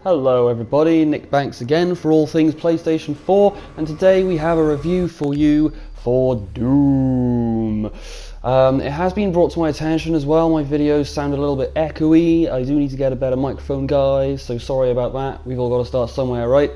Hello everybody, Nick Banks again for All Things PlayStation 4, and today we have a review for you for Doom. It has been brought to my attention as well, my videos sound a little bit echoey. I do need to get a better microphone, guys, so sorry about that. We've all got to start somewhere, right?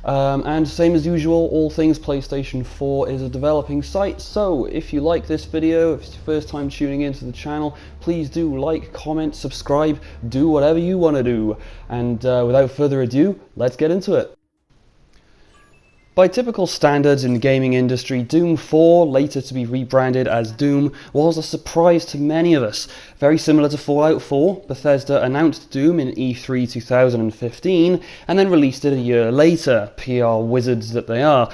And same as usual, All Things PlayStation 4 is a developing site, so if you like this video, if it's your first time tuning into the channel, please do like, comment, subscribe, do whatever you want to do. And without further ado, let's get into it. By typical standards in the gaming industry, Doom 4, later to be rebranded as Doom, was a surprise to many of us. Very similar to Fallout 4, Bethesda announced Doom in E3 2015 and then released it a year later, PR wizards that they are.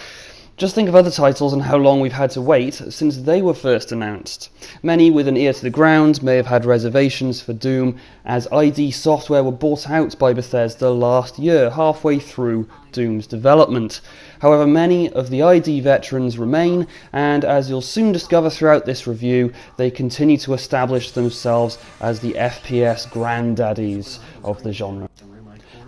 Just think of other titles and how long we've had to wait since they were first announced. Many with an ear to the ground may have had reservations for Doom, as ID Software were bought out by Bethesda last year, halfway through Doom's development. However, many of the ID veterans remain, and as you'll soon discover throughout this review, they continue to establish themselves as the FPS granddaddies of the genre.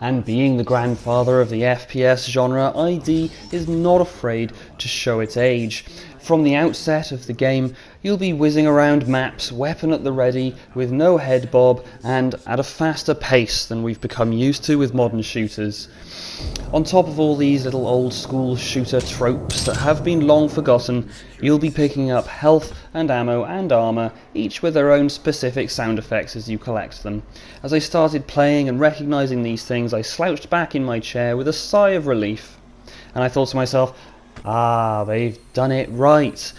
And being the grandfather of the FPS genre, ID is not afraid to show its age. From the outset of the game, you'll be whizzing around maps, weapon at the ready, with no head bob, and at a faster pace than we've become used to with modern shooters. On top of all these little old school shooter tropes that have been long forgotten, you'll be picking up health and ammo and armour, each with their own specific sound effects as you collect them. As I started playing and recognising these things, I slouched back in my chair with a sigh of relief, and I thought to myself, they've done it right.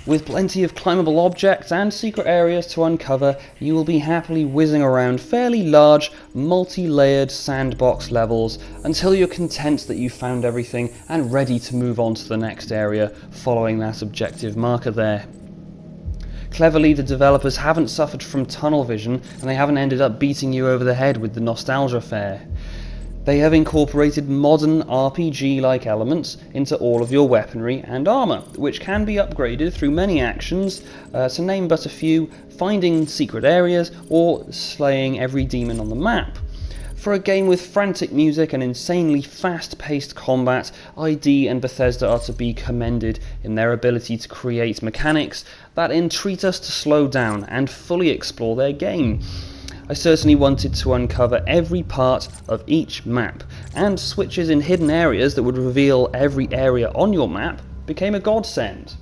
With plenty of climbable objects and secret areas to uncover, you will be happily whizzing around fairly large, multi-layered sandbox levels until you're content that you've found everything and ready to move on to the next area, following that objective marker there. Cleverly, the developers haven't suffered from tunnel vision, and they haven't ended up beating you over the head with the nostalgia fare. They have incorporated modern RPG-like elements into all of your weaponry and armour, which can be upgraded through many actions, to name but a few: finding secret areas or slaying every demon on the map. For a game with frantic music and insanely fast-paced combat, ID and Bethesda are to be commended in their ability to create mechanics that entreat us to slow down and fully explore their game. I certainly wanted to uncover every part of each map, and switches in hidden areas that would reveal every area on your map became a godsend.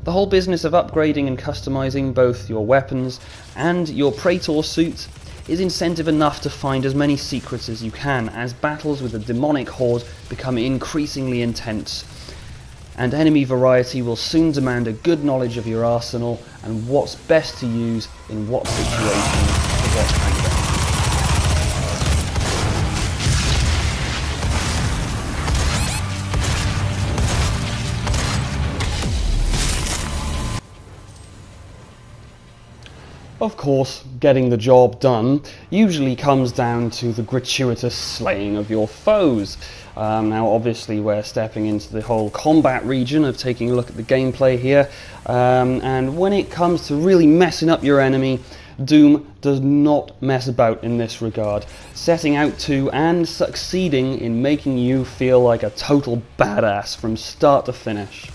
The whole business of upgrading and customizing both your weapons and your Praetor suit is incentive enough to find as many secrets as you can, as battles with the demonic horde become increasingly intense. And enemy variety will soon demand a good knowledge of your arsenal and what's best to use in what situation for what kind of enemy. Of course, getting the job done usually comes down to the gratuitous slaying of your foes. Now obviously we're stepping into the whole combat region of taking a look at the gameplay here, and when it comes to really messing up your enemy, Doom does not mess about in this regard, setting out to and succeeding in making you feel like a total badass from start to finish.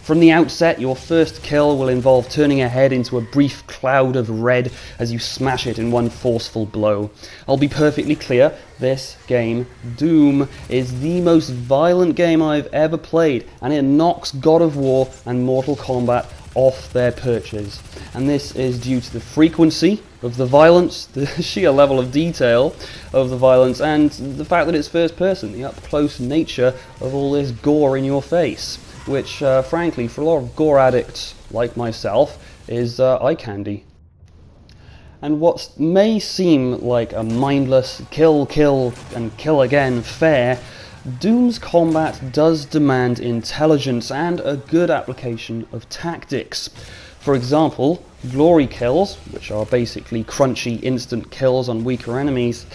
From the outset, your first kill will involve turning your head into a brief cloud of red as you smash it in one forceful blow. I'll be perfectly clear, this game, Doom, is the most violent game I've ever played, and it knocks God of War and Mortal Kombat off their perches. And this is due to the frequency of the violence, the sheer level of detail of the violence, and the fact that it's first person, the up-close nature of all this gore in your face, which, frankly, for a lot of gore addicts like myself, is eye candy. And what may seem like a mindless kill, kill, and kill again fare, Doom's combat does demand intelligence and a good application of tactics. For example, glory kills, which are basically crunchy instant kills on weaker enemies,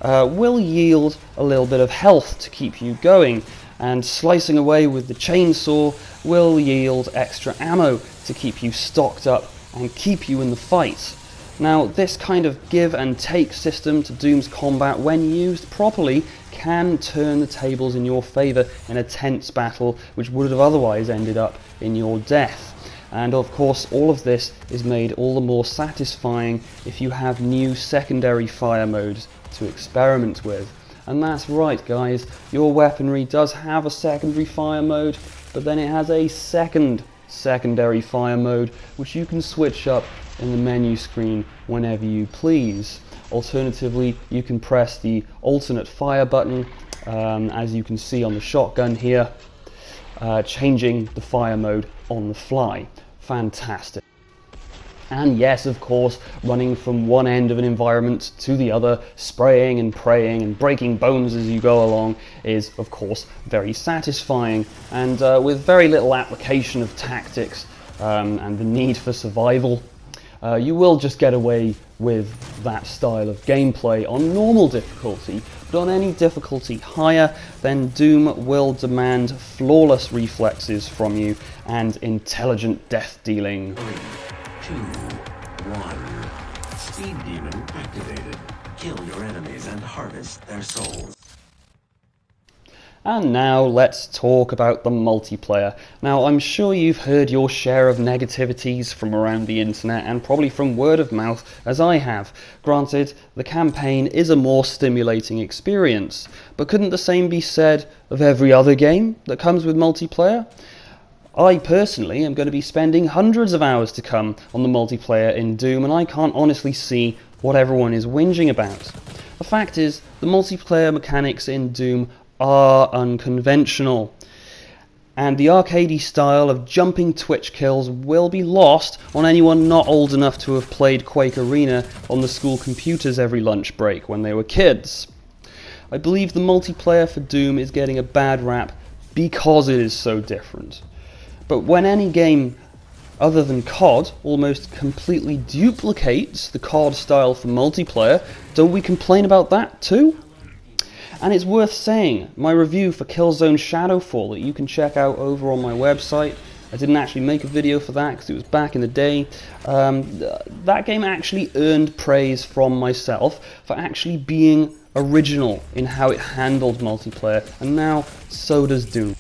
will yield a little bit of health to keep you going, and slicing away with the chainsaw will yield extra ammo to keep you stocked up and keep you in the fight. Now, this kind of give and take system to Doom's combat, when used properly, can turn the tables in your favour in a tense battle which would have otherwise ended up in your death. And of course, all of this is made all the more satisfying if you have new secondary fire modes to experiment with. And that's right, guys, your weaponry does have a secondary fire mode, but then it has a secondary fire mode which you can switch up in the menu screen whenever you please. Alternatively, you can press the alternate fire button, as you can see on the shotgun here, changing the fire mode on the fly. Fantastic. And yes, of course, running from one end of an environment to the other, spraying and praying and breaking bones as you go along is, of course, very satisfying, and with very little application of tactics and the need for survival, you will just get away with that style of gameplay on normal difficulty. But on any difficulty higher, then Doom will demand flawless reflexes from you and intelligent death dealing. 3, 2, 1. Speed Demon activated. Kill your enemies and harvest their souls. And now let's talk about the multiplayer. Now, I'm sure you've heard your share of negativities from around the internet and probably from word of mouth, as I have. Granted, the campaign is a more stimulating experience, but couldn't the same be said of every other game that comes with multiplayer? I personally am going to be spending hundreds of hours to come on the multiplayer in Doom, and I can't honestly see what everyone is whinging about. The fact is, the multiplayer mechanics in Doom are unconventional, and the arcadey style of jumping twitch kills will be lost on anyone not old enough to have played Quake Arena on the school computers every lunch break when they were kids. I believe the multiplayer for Doom is getting a bad rap because it is so different. But when any game other than COD almost completely duplicates the COD style for multiplayer, don't we complain about that too? And it's worth saying, my review for Killzone Shadowfall that you can check out over on my website, I didn't actually make a video for that because it was back in the day, that game actually earned praise from myself for actually being original in how it handled multiplayer, and now so does Doom.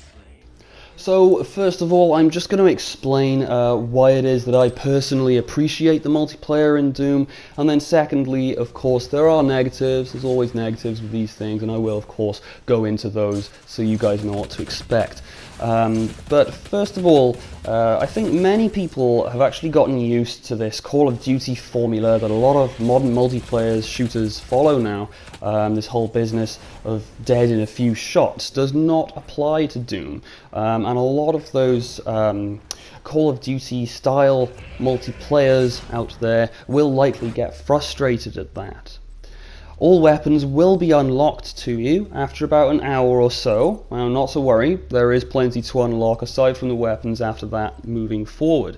So first of all, I'm just going to explain why it is that I personally appreciate the multiplayer in Doom, and then secondly, of course, there are negatives. There's always negatives with these things, and I will of course go into those so you guys know what to expect. But first of all, I think many people have actually gotten used to this Call of Duty formula that a lot of modern multiplayer shooters follow now. This whole business of dead in a few shots does not apply to Doom, and a lot of those Call of Duty style multiplayers out there will likely get frustrated at that. All weapons will be unlocked to you after about an hour or so. Well, not to worry, there is plenty to unlock aside from the weapons after that moving forward.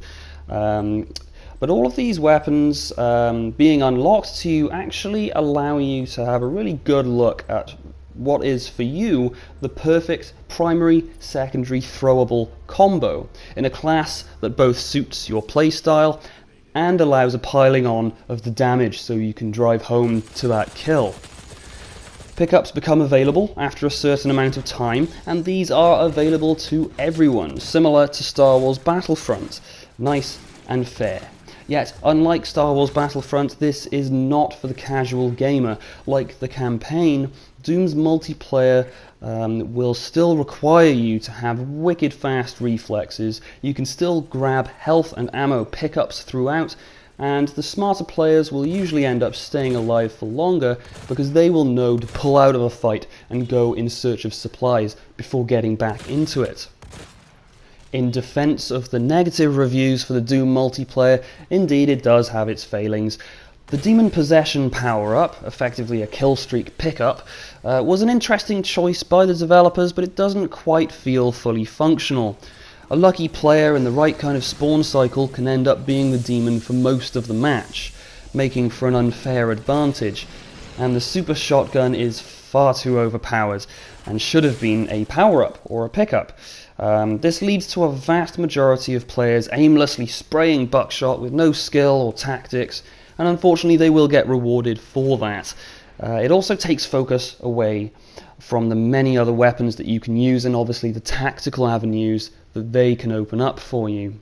But all of these weapons being unlocked to you actually allow you to have a really good look at what is for you the perfect primary secondary throwable combo in a class that both suits your playstyle and allows a piling on of the damage so you can drive home to that kill. Pickups become available after a certain amount of time, and these are available to everyone, similar to Star Wars Battlefront. Nice and fair. Yet, unlike Star Wars Battlefront, this is not for the casual gamer. Like the campaign, Doom's multiplayer will still require you to have wicked fast reflexes. You can still grab health and ammo pickups throughout, and the smarter players will usually end up staying alive for longer because they will know to pull out of a fight and go in search of supplies before getting back into it. In defense of the negative reviews for the Doom multiplayer, indeed it does have its failings. The Demon Possession power-up, effectively a killstreak pickup, was an interesting choice by the developers, but it doesn't quite feel fully functional. A lucky player in the right kind of spawn cycle can end up being the Demon for most of the match, making for an unfair advantage, and the super shotgun is far too overpowered and should have been a power-up or a pickup. This leads to a vast majority of players aimlessly spraying buckshot with no skill or tactics, and unfortunately they will get rewarded for that. It also takes focus away from the many other weapons that you can use, and obviously the tactical avenues that they can open up for you.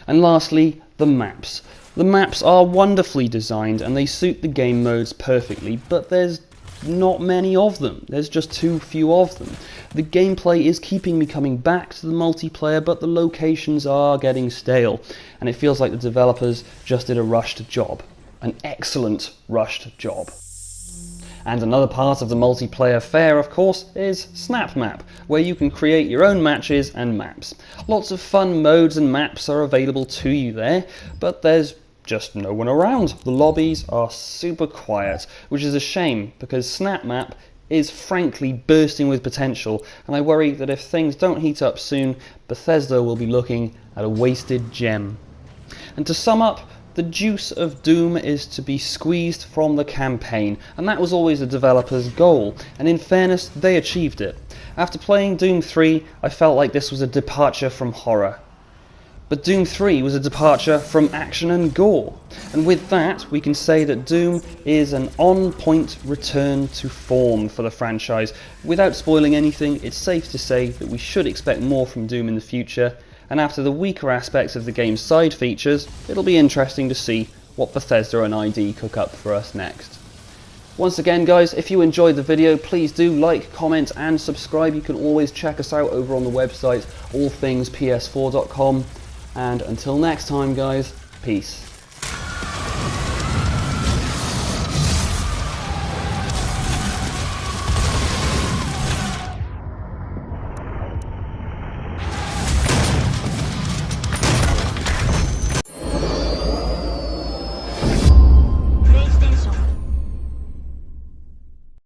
And lastly, the maps. The maps are wonderfully designed and they suit the game modes perfectly, but there's not many of them. There's just too few of them. The gameplay is keeping me coming back to the multiplayer, but the locations are getting stale, and it feels like the developers just did a rushed job. An excellent rushed job. And another part of the multiplayer fare, of course, is Snap Map, where you can create your own matches and maps. Lots of fun modes and maps are available to you there, but there's just no one around. The lobbies are super quiet, which is a shame because Snap Map is frankly bursting with potential, and I worry that if things don't heat up soon, Bethesda will be looking at a wasted gem. And to sum up, the juice of Doom is to be squeezed from the campaign, and that was always the developer's goal, and in fairness, they achieved it. After playing Doom 3, I felt like this was a departure from horror. But Doom 3 was a departure from action and gore, and with that we can say that Doom is an on-point return to form for the franchise. Without spoiling anything, it's safe to say that we should expect more from Doom in the future, and after the weaker aspects of the game's side features, it'll be interesting to see what Bethesda and ID cook up for us next. Once again guys, if you enjoyed the video, please do like, comment and subscribe. You can always check us out over on the website allthingspс4.com. And until next time guys, peace.